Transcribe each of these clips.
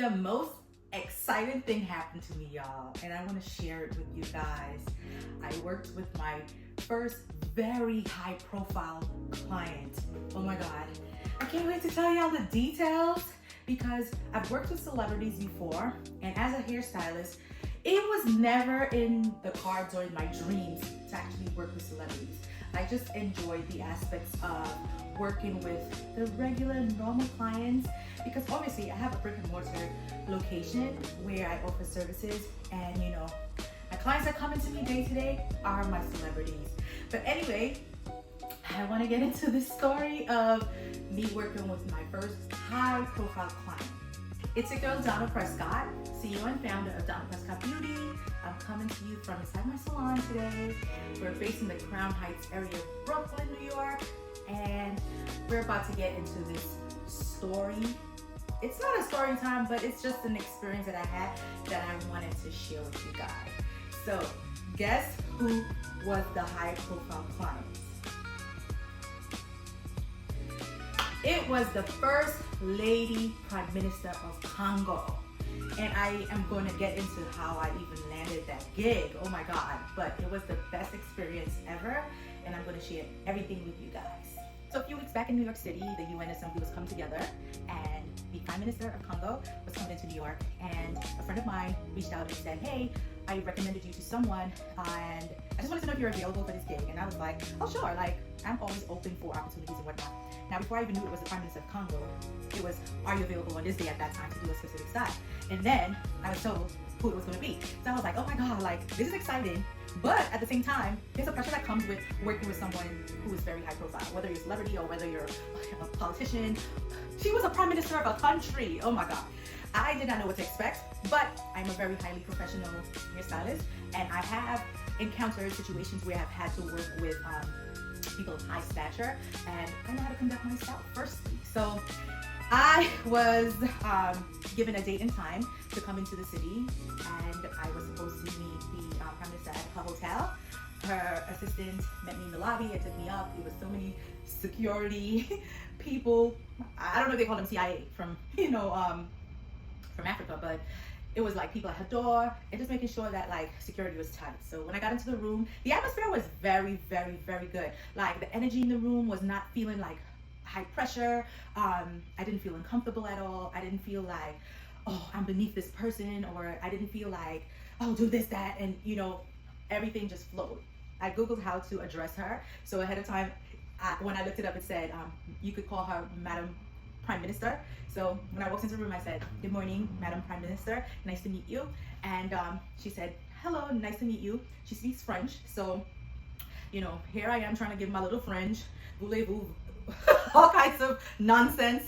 The most exciting thing happened to me, y'all, and I want to share it with you guys. I worked with my first very high profile client. Oh my God. I can't wait to tell y'all the details because I've worked with celebrities before, and as a hairstylist, it was never in the cards or in my dreams to actually work with celebrities. I just enjoyed the aspects of working with the regular, normal clients because obviously I have a brick and mortar location where I offer services, and my clients that come into me day to day are my celebrities. But anyway, I want to get into the story of me working with my first high profile client. It's a girl, Donna.prescott, CEO and founder of Donna Prescott Beauty. I'm coming to you from inside my salon today. We're based in the Crown Heights area of Brooklyn, New York, and we're about to get into this story. It's not a story time, but it's just an experience that I had that I wanted to share with you guys. So, guess who was the high profile client? It was the First Lady Prime Minister of Congo. And I am going to get into how I even landed that gig. Oh my God. But it was the best experience ever. And I'm going to share everything with you guys. So a few weeks back in New York City, the UN Assembly was coming together, and the Prime Minister of Congo was coming into New York. And a friend of mine reached out and said, hey, I recommended you to someone, and I just wanted to know if you're available for this gig. And I was like, oh sure, like I'm always open for opportunities and whatnot. Now, before I even knew it was the Prime Minister of Congo, it was, are you available on this day at that time to do a specific style? And then I was told who it was going to be. So I was like, oh my God, like this is exciting. But at the same time, there's a pressure that comes with working with someone who is very high profile, whether you're a celebrity or whether you're a politician. She was a prime minister of a country. Oh my God. I did not know what to expect, but I'm a very highly professional hairstylist, and I have encountered situations where I've had to work with people of high stature, and I know how to conduct myself firstly. So I was given a date and time to come into the city, and I was supposed to meet the Prime Minister at her hotel. Her assistant met me in the lobby and took me up. There was so many security people. I don't know if they call them CIA from from Africa, but it was like people at her door and just making sure that like security was tight. So when I got into the room, the atmosphere was very, very, very good. Like the energy in the room was not feeling like high pressure. I didn't feel uncomfortable at all. I didn't feel like, oh, I'm beneath this person, or I didn't feel like, oh, do this, that, and everything just flowed. I Googled how to address her. So ahead of time, when I looked it up, it said you could call her Madam Prime Minister. So when I walked into the room, I said, good morning, Madam Prime Minister, nice to meet you. And she said, hello, nice to meet you. She speaks French. So, here I am trying to give my little French, voulez-vous, all kinds of nonsense.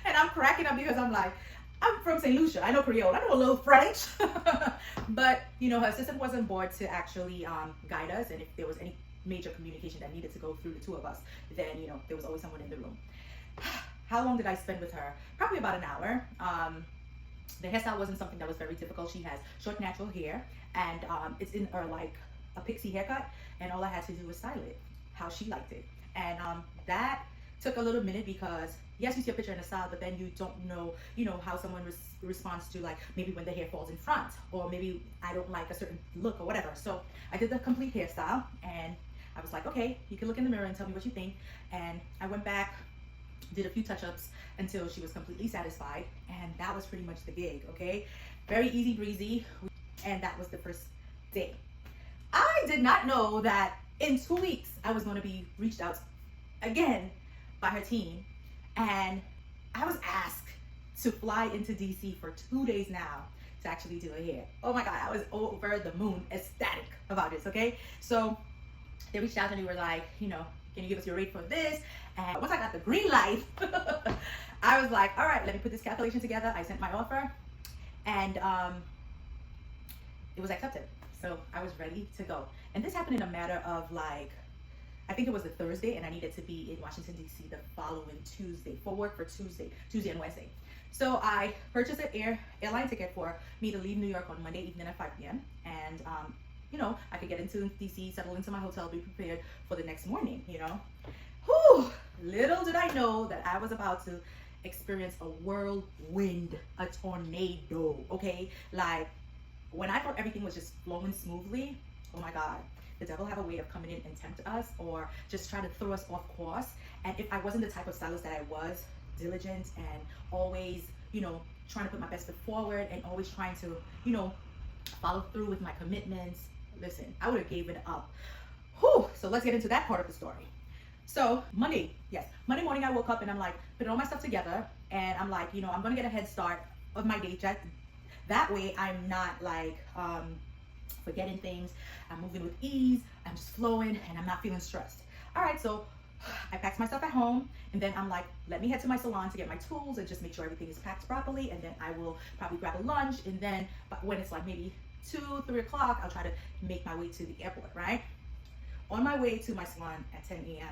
And I'm cracking up because I'm like, I'm from St. Lucia. I know Creole. I know a little French. But, her assistant was on board to actually guide us. And if there was any major communication that needed to go through the two of us, then, there was always someone in the room. How long did I spend with her? Probably about an hour. The hairstyle wasn't something that was very difficult. She has short natural hair, and it's in her like a pixie haircut, and all I had to do was style it how she liked it. And that took a little minute because yes, you see a picture in a style, but then you don't know, how someone responds to like maybe when the hair falls in front, or maybe I don't like a certain look or whatever. So I did the complete hairstyle, and I was like, okay, you can look in the mirror and tell me what you think. And I went back, did a few touch-ups until she was completely satisfied, and that was pretty much the gig. Okay, very easy breezy, and that was the first day. I did not know that in 2 weeks I was going to be reached out again by her team, and I was asked to fly into DC for 2 days now to actually do her hair. Oh my God, I was over the moon, ecstatic about this. Okay, so they reached out and they were like, can you give us your rate for this? And once I got the green light, I was like, all right, let me put this calculation together. I sent my offer, and it was accepted. So I was ready to go. And this happened in a matter of like, I think it was a Thursday, and I needed to be in Washington, D.C. the following Tuesday for work for Tuesday and Wednesday. So I purchased an airline ticket for me to leave New York on Monday evening at 5 p.m. And I could get into DC, settle into my hotel, be prepared for the next morning, Whew, little did I know that I was about to experienced a whirlwind, a tornado, okay? Like, when I thought everything was just flowing smoothly, oh my God, the devil have a way of coming in and tempt us or just try to throw us off course. And if I wasn't the type of stylist that I was, diligent and always, you know, trying to put my best foot forward and always trying to, you know, follow through with my commitments, listen, I would have gave it up. Whew. So let's get into that part of the story. So Monday morning I woke up and I'm like putting all my stuff together and I'm like, you know, I'm gonna get a head start of my day. That way I'm not like forgetting things. I'm moving with ease, I'm just flowing and I'm not feeling stressed. All right, so I packed my stuff at home and then I'm like, let me head to my salon to get my tools and just make sure everything is packed properly, and then I will probably grab a lunch, and then when it's like maybe 2-3 o'clock, I'll try to make my way to the airport, right? On my way to my salon at 10 a.m.,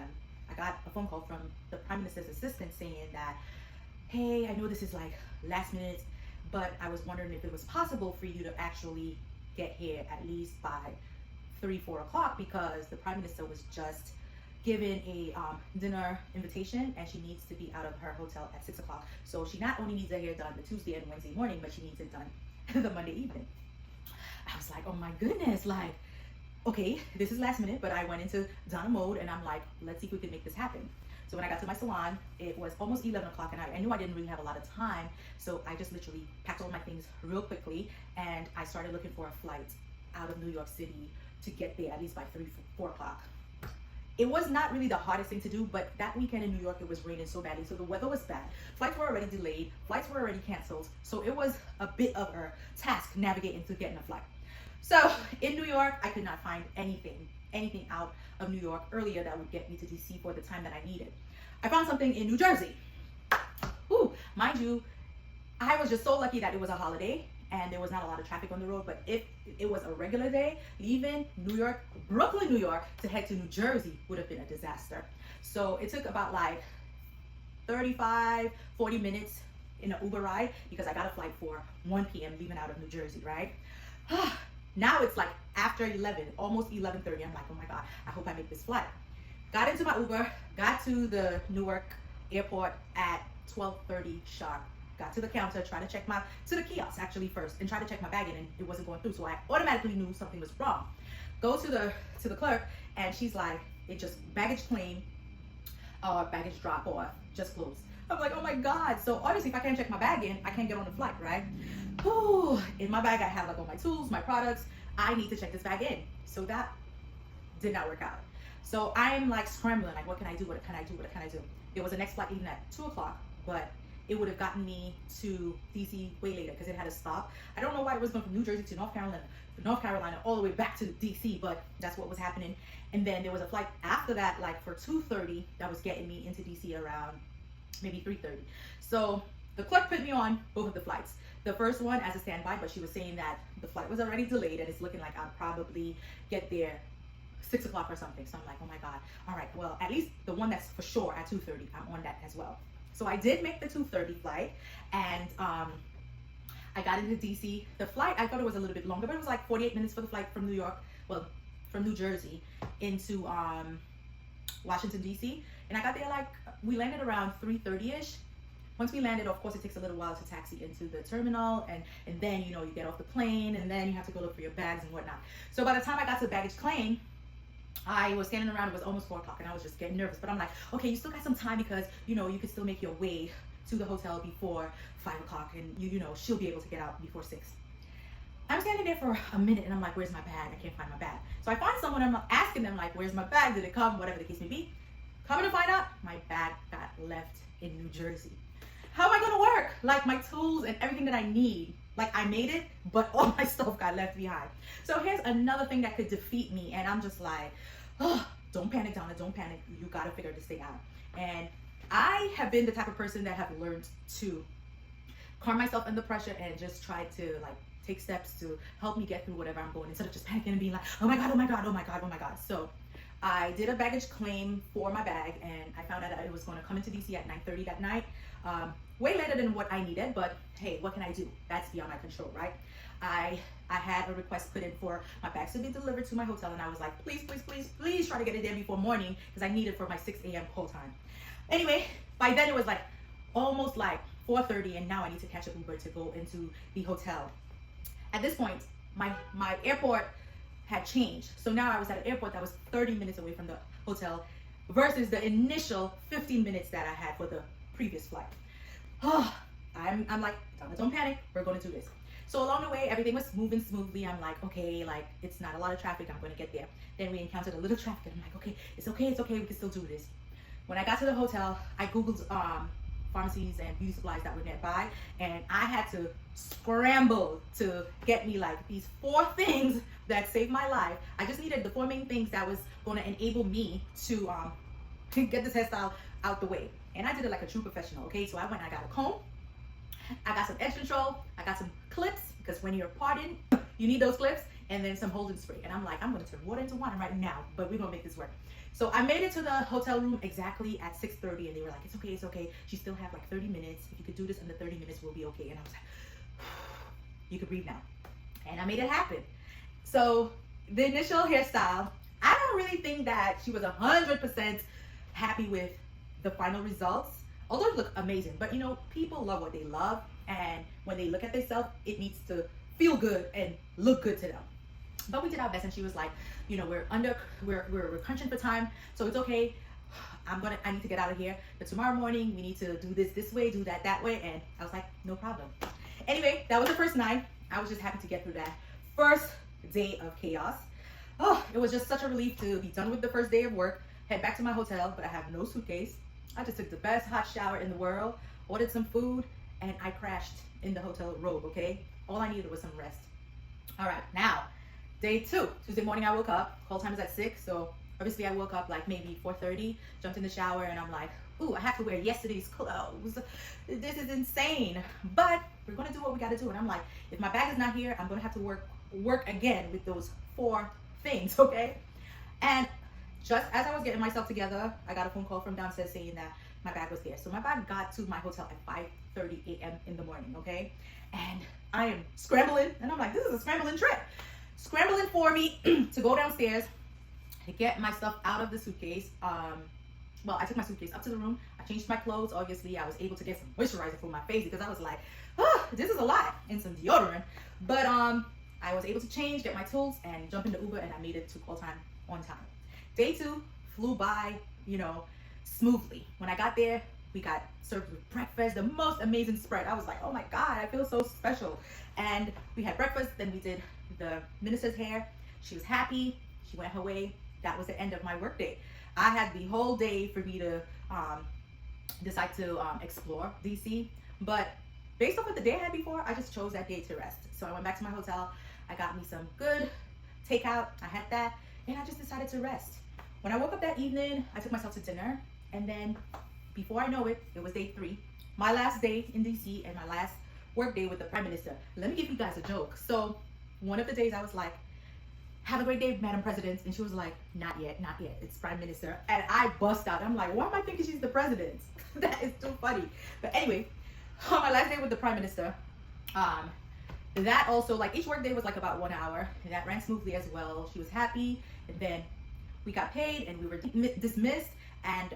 I got a phone call from the Prime Minister's assistant saying that, hey, I know this is like last minute, but I was wondering if it was possible for you to actually get here at least by 3-4 o'clock, because the Prime Minister was just given a dinner invitation and she needs to be out of her hotel at 6 o'clock. So she not only needs her hair done the Tuesday and Wednesday morning, but she needs it done the Monday evening. I was like, oh my goodness, like, okay, this is last minute, but I went into Donna mode and I'm like, let's see if we can make this happen. So when I got to my salon, it was almost 11 o'clock and I knew I didn't really have a lot of time. So I just literally packed all my things real quickly and I started looking for a flight out of New York City to get there at least by 3-4 o'clock. It was not really the hardest thing to do, but that weekend in New York, it was raining so badly. So the weather was bad. Flights were already delayed. Flights were already canceled. So it was a bit of a task navigating to getting a flight. So in New York, I could not find anything out of New York earlier that would get me to DC for the time that I needed. I found something in New Jersey. Ooh, mind you, I was just so lucky that it was a holiday and there was not a lot of traffic on the road. But if it was a regular day, leaving Brooklyn, New York to head to New Jersey would have been a disaster. So it took about like 35-40 minutes in an Uber ride because I got a flight for 1 p.m. leaving out of New Jersey, right? Now it's like after 11, almost 11:30. I'm like, oh my God, I hope I make this flight. Got into my Uber, got to the Newark airport at 12:30 sharp. Got to the counter, tried to check to the kiosk actually first, and tried to check my bag in, and it wasn't going through. So I automatically knew something was wrong. Go to the clerk, and she's like, it just baggage claim or baggage drop off, just closed. I'm like, oh my God. So obviously if I can't check my bag in, I can't get on the flight, right? Whew. In my bag, I have like all my tools, my products. I need to check this bag in. So that did not work out. So I'm like scrambling, like, what can I do? What can I do? What can I do? There was a next flight even at 2 o'clock, but it would have gotten me to DC way later because it had a stop. I don't know why it was going from New Jersey to North Carolina, all the way back to DC, but that's what was happening. And then there was a flight after that, like for 2:30, that was getting me into DC around maybe 3:30. So the clerk put me on both of the flights. The first one as a standby, but she was saying that the flight was already delayed and it's looking like I'll probably get there 6 o'clock or something. So I'm like, oh my God. All right, well, at least the one that's for sure at 2:30, I'm on that as well. So I did make the 2:30 flight, and I got into DC. The flight, I thought it was a little bit longer, but it was like 48 minutes for the flight from from New Jersey into Washington, DC. And I got there like, we landed around 3:30-ish. Once we landed, of course, it takes a little while to taxi into the terminal, and then, you know, you get off the plane, and then you have to go look for your bags and whatnot. So by the time I got to the baggage claim, I was standing around, it was almost 4 o'clock, and I was just getting nervous. But I'm like, okay, you still got some time because, you know, you can still make your way to the hotel before 5 o'clock, and you know, she'll be able to get out before 6. I'm standing there for a minute, and I'm like, where's my bag? I can't find my bag. So I find someone, I'm asking them, like, where's my bag? Did it come? Whatever the case may be. Coming to find out, my bag got left in New Jersey. How am I gonna work? Like, my tools and everything that I need, like, I made it, but all my stuff got left behind. So here's another thing that could defeat me, and I'm just like, oh, don't panic, Donna, don't panic. You gotta figure this thing out. And I have been the type of person that have learned to calm myself under pressure and just try to like take steps to help me get through whatever I'm going, instead of just panicking and being like, oh my God, oh my God, oh my God, oh my God. So I did a baggage claim for my bag, and I found out that it was going to come into DC at 9:30 that night. Way later than what I needed, but hey, what can I do? That's beyond my control, right? I had a request put in for my bags to be delivered to my hotel, and I was like, please, please, please, please try to get it there before morning because I need it for my 6 a.m. call time. Anyway, by then it was like almost like 4:30, and now I need to catch an Uber to go into the hotel. At this point, my airport had changed. So now I was at an airport that was 30 minutes away from the hotel versus the initial 15 minutes that I had for the previous flight. Oh, I'm like, don't panic, we're going to do this. So along the way, everything was moving smoothly. I'm like, okay, like it's not a lot of traffic, I'm going to get there. Then we encountered a little traffic, and I'm like, okay, it's okay, we can still do this. When I got to the hotel, I Googled pharmacies and beauty supplies that were nearby, and I had to scramble to get me like these 4 things that saved my life. I just needed the 4 main things that was going to enable me to get this hairstyle out the way. And I did it like a true professional, okay? So I went and I got a comb, I got some edge control, I got some clips, because when you're parting, you need those clips, and then some holding spray. And I'm like, I'm gonna turn water into wine right now, but we're gonna make this work. So I made it to the hotel room exactly at 6:30, and they were like, it's okay. You still have like 30 minutes. If you could do this under 30 minutes, we'll be okay. And I was like, you can breathe now. And I made it happen. So the initial hairstyle, I don't really think that she was 100% happy with the final results, although it looked amazing. But you know, people love what they love, and when they look at themselves, it needs to feel good and look good to them. But we did our best, and she was like, you know, we're crunching for time, so it's okay. I need to get out of here, but tomorrow morning we need to do this way, do that way. And I was like, no problem. Anyway, that was the first night. I was just happy to get through that first day of chaos. Oh, it was just such a relief to be done with the first day of work, head back to my hotel, but I have no suitcase. I just took the best hot shower in the world, ordered some food, and I crashed in the hotel robe, okay? All I needed was some rest. All right, now, day 2. Tuesday morning I woke up, call time is at 6, so obviously I woke up like maybe 4:30, jumped in the shower, and I'm like, ooh, I have to wear yesterday's clothes. This is insane, but we're gonna do what we gotta do. And I'm like, if my bag is not here, I'm gonna have to work again with those 4 things, okay? And just as I was getting myself together, I got a phone call from downstairs saying that my bag was there. So my bag got to my hotel at 5:30 a.m. in the morning, okay? And I am scrambling, and I'm like, this is a scrambling trip. Scrambling for me to go downstairs to get my stuff out of the suitcase. Well, I took my suitcase up to the room. I changed my clothes. Obviously, I was able to get some moisturizer for my face because I was like, oh, this is a lot, and some deodorant. But I was able to change, get my tools, and jump in the Uber, and I made it to call time on time. Day 2 flew by, you know, smoothly. When I got there, we got served with breakfast, the most amazing spread. I was like, oh my God, I feel so special. And we had breakfast, then we did the minister's hair. She was happy, she went her way. That was the end of my work day. I had the whole day for me to decide to explore DC, but based off of the day I had before, I just chose that day to rest. So I went back to my hotel, I got me some good takeout, I had that, and I just decided to rest. When I woke up that evening, I took myself to dinner, and then before I know it, it was day 3, my last day in DC and my last work day with the Prime Minister. Let me give you guys a joke. So one of the days I was like, have a great day, Madam President. And she was like, not yet, it's Prime Minister. And I bust out. I'm like, why am I thinking she's the president? That is too funny. But anyway, on my last day with the Prime Minister, that also, like, each work day was like about 1 hour, and that ran smoothly as well. She was happy, and then we got paid, and we were dismissed, and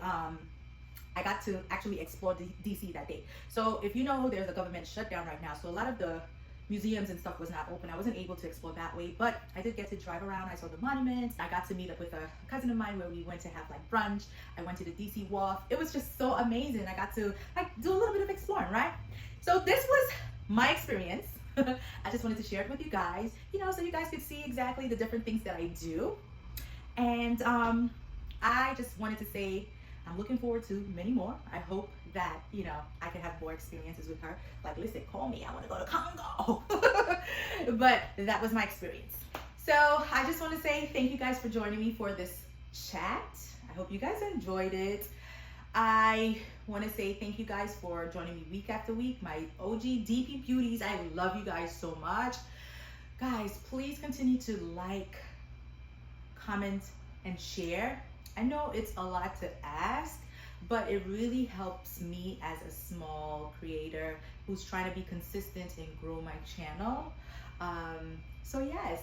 I got to actually explore DC that day. So if you know, there's a government shutdown right now, so a lot of the museums and stuff was not open. I wasn't able to explore that way, but I did get to drive around. I saw the monuments. I got to meet up with a cousin of mine where we went to have like brunch. I went to the DC Wharf. It was just so amazing. I got to like do a little bit of exploring, right? So this was my experience. I just wanted to share it with you guys, you know, so you guys could see exactly the different things that I do. And I just wanted to say I'm looking forward to many more. I hope that, you know, I can have more experiences with her. Like, listen, call me, I want to go to Congo. But that was my experience. So I just want to say thank you guys for joining me for this chat. I hope you guys enjoyed it. I want to say thank you guys for joining me week after week. My OG DP Beauties, I love you guys so much. Guys, please continue to like, comment, and share. I know it's a lot to ask, but it really helps me as a small creator who's trying to be consistent and grow my channel. So yes,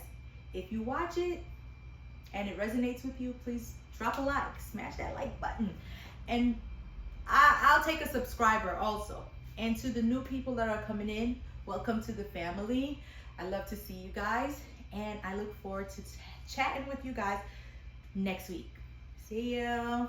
if you watch it and it resonates with you, please drop a like, smash that like button. And I'll take a subscriber also. And to the new people that are coming in, welcome to the family. I love to see you guys, and I look forward to chatting with you guys next week. See ya.